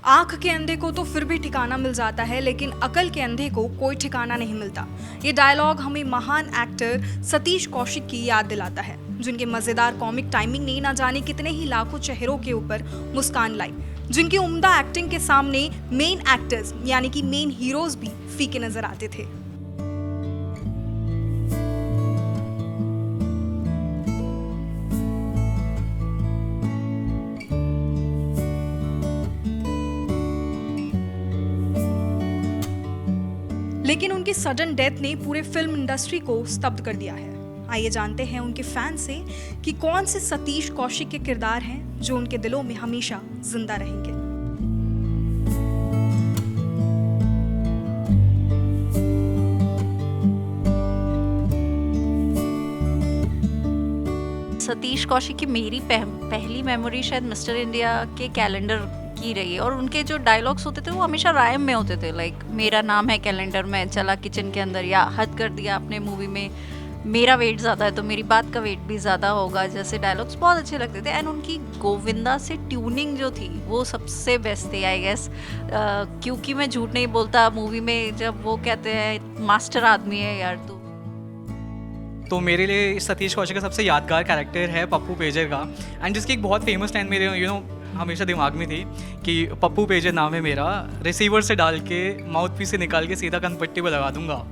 आँख के अंधे को तो फिर भी ठिकाना मिल जाता है, लेकिन अकल के अंधे को कोई ठिकाना नहीं मिलता। ये डायलॉग हमें महान एक्टर सतीश कौशिक की याद दिलाता है, जिनके मजेदार कॉमिक टाइमिंग ने ना जाने कितने ही लाखों चेहरों के ऊपर मुस्कान लाई, जिनकी उम्दा एक्टिंग के सामने मेन एक्टर्स यानी कि मेन हीरोज भी फीके नजर आते थे। लेकिन उनकी सडन डेथ ने पूरे फिल्म इंडस्ट्री को स्तब्ध कर दिया है। आइए जानते हैं उनके फैन से कि कौन से सतीश कौशिक के किरदार हैं जो उनके दिलों में हमेशा जिंदा रहेंगे। सतीश कौशिक की मेरी पहली मेमोरी शायद मिस्टर इंडिया के कैलेंडर की रही है, और उनके जो डायलॉग्स होते थे वो हमेशा राइम में होते थे। लाइक मेरा नाम है कैलेंडर में, चला किचन के अंदर, या हद कर दिया आपने मूवी में, मेरा वेट ज़्यादा है तो मेरी बात का वेट भी ज़्यादा होगा, जैसे डायलॉग्स बहुत अच्छे लगते थे। एंड उनकी गोविंदा से ट्यूनिंग जो थी वो सबसे बेस्ट थी आई गेस, क्योंकि मैं झूठ नहीं बोलता मूवी में जब वो कहते हैं मास्टर आदमी है यार तू। तो मेरे लिए सतीश कौशिक का सबसे यादगार कैरेक्टर है पप्पू पेजर का, एंड जिसकी एक बहुत फेमस लाइन मेरे हमेशा दिमाग में थी कि पप्पू पेजर नाम है मेरा, रिसीवर से डाल के माउथ पीस से निकाल के सीधा कनपट्टी पर लगा दूंगा।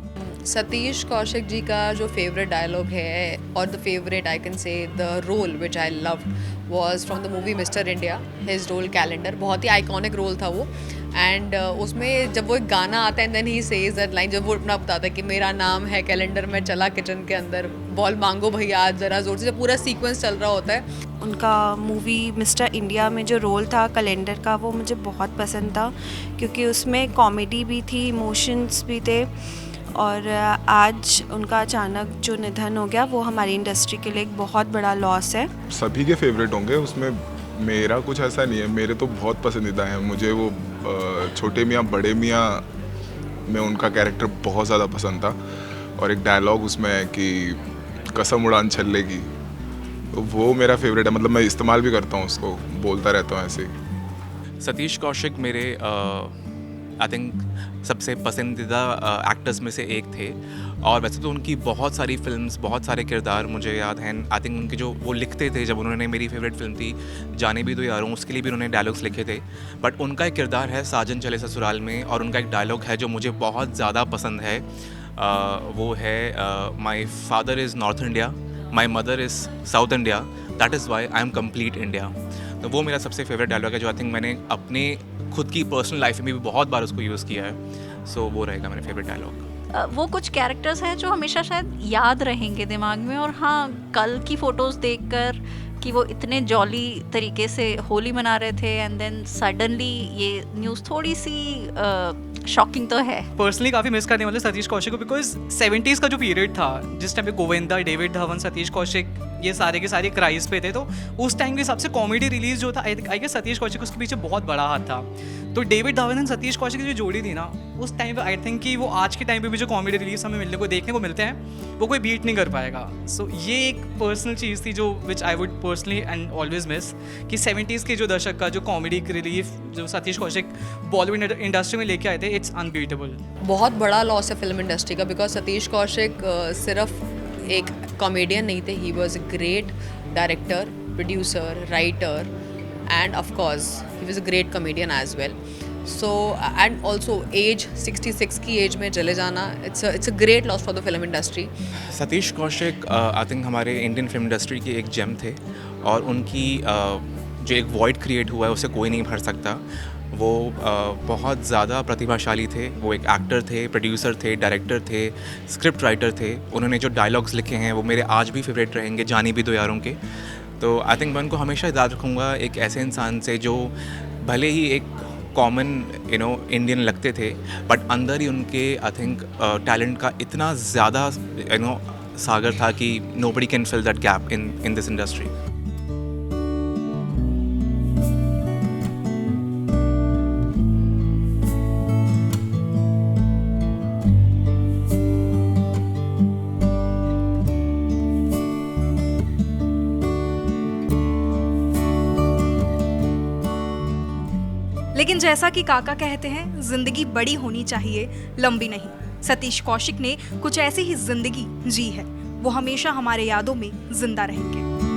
सतीश कौशिक जी का जो फेवरेट डायलॉग है, और the favourite I can say the role which I loved was from the movie Mister India, his role Calendar. बहुत ही आइकॉनिक रोल था वो। एंड उसमें जब वो एक गाना आता है and then he says that line, जब वो अपना बताता है कि मेरा नाम है कैलेंडर में, चला किचन के अंदर, बॉल मांगो भैया आज ज़रा ज़ोर से, जब पूरा सीक्वेंस चल रहा होता है। उनका मूवी मिस्टर इंडिया में जो रोल था कैलेंडर का, वो मुझे बहुत पसंद था क्योंकि उसमें कॉमेडी भी थी, इमोशंस भी थे। और आज उनका अचानक जो निधन हो गया वो हमारी इंडस्ट्री के लिए एक बहुत बड़ा लॉस है। सभी के फेवरेट होंगे, उसमें मेरा कुछ ऐसा नहीं है, मेरे तो बहुत पसंदीदा हैं। मुझे वो छोटे मियाँ बड़े मियाँ में उनका कैरेक्टर बहुत ज़्यादा पसंद था, और एक डायलॉग उसमें है कि कसम उड़ान छल्ले की, तो वो मेरा फेवरेट है। मतलब मैं इस्तेमाल भी करता हूँ उसको, बोलता रहता हूँ ऐसे ही। सतीश कौशिक मेरे आई थिंक सबसे पसंदीदा एक्टर्स में से एक थे, और वैसे तो उनकी बहुत सारी फिल्म्स, बहुत सारे किरदार मुझे याद हैं। आई थिंक उनके जो वो लिखते थे, जब उन्होंने मेरी फेवरेट फिल्म थी जाने भी दो यारों, उसके लिए भी उन्होंने डायलॉग्स लिखे थे। बट उनका एक किरदार है साजन चले ससुराल में, और उनका एक डायलॉग है जो मुझे बहुत ज़्यादा पसंद है। वो है my father is north India, my mother is south India, that is why I am complete India. तो वो मेरा सबसे फेवरेट डायलॉग है, जो आई थिंक मैंने अपने खुद की पर्सनल लाइफ में भी बहुत बार उसको यूज़ किया है। सो वो रहेगा मेरा फेवरेट डायलॉग। वो कुछ कैरेक्टर्स हैं जो हमेशा शायद याद रहेंगे दिमाग में। और हाँ, कल की फ़ोटोज़ देखकर कि वो इतने जॉली तरीके से होली मना रहे थे, एंड देन सडनली ये न्यूज़ थोड़ी सी शॉकिंग तो है। पर्सनली काफ़ी मिस करने वाले सतीश कौशिक को, बिकॉज 70s का जो पीरियड था, जिस टाइम पे गोविंदा, डेविड धवन, सतीश कौशिक ये सारे के सारे क्राइज पे थे, तो उस टाइम के सबसे कॉमेडी रिलीज जो था, आई गेस सतीश कौशिक उसके पीछे बहुत बड़ा हाथ था। तो डेविड धवन एंड सतीश कौशिक की जो जोड़ी थी ना, उस टाइम पे आई थिंक कि वो आज के टाइम पे भी जो कॉमेडी रिलीज हमें देखने को मिलते हैं, वो कोई बीट नहीं कर पाएगा। सो ये एक पर्सनल चीज़ थी जो which I would personally and always miss, कि 70s के जो दशक का जो कॉमेडी रिलीफ जो सतीश कौशिक बॉलीवुड इंडस्ट्री में लेके आए थे, इट्स अनबीटेबल। बहुत बड़ा लॉस है फिल्म इंडस्ट्री का, बिकॉज सतीश कौशिक सिर्फ एक कॉमेडियन नहीं थे, he was a great director, producer, writer, and of course he was a great comedian as well. So and also as 66 की एज में चले जाना, it's a great loss for the film industry. Satish Kaushik I think हमारे Indian film industry की एक GeM थे, और उनकी जो एक वॉइड क्रिएट हुआ है उसे कोई नहीं भर सकता। वो बहुत ज़्यादा प्रतिभाशाली थे, वो एक एक्टर थे, प्रोड्यूसर थे, डायरेक्टर थे, स्क्रिप्ट राइटर थे। उन्होंने जो डायलॉग्स लिखे हैं वो मेरे आज भी फेवरेट रहेंगे, जाने भी दो यारों के। तो आई थिंक मैं उनको हमेशा याद रखूँगा, एक ऐसे इंसान से जो भले ही एक कॉमन इंडियन लगते थे, बट अंदर ही उनके आई थिंक टैलेंट का इतना ज़्यादा सागर था कि nobody can fill that gap in this industry. लेकिन जैसा कि काका कहते हैं, जिंदगी बड़ी होनी चाहिए, लंबी नहीं। सतीश कौशिक ने कुछ ऐसी ही जिंदगी जी है, वो हमेशा हमारे यादों में जिंदा रहेंगे।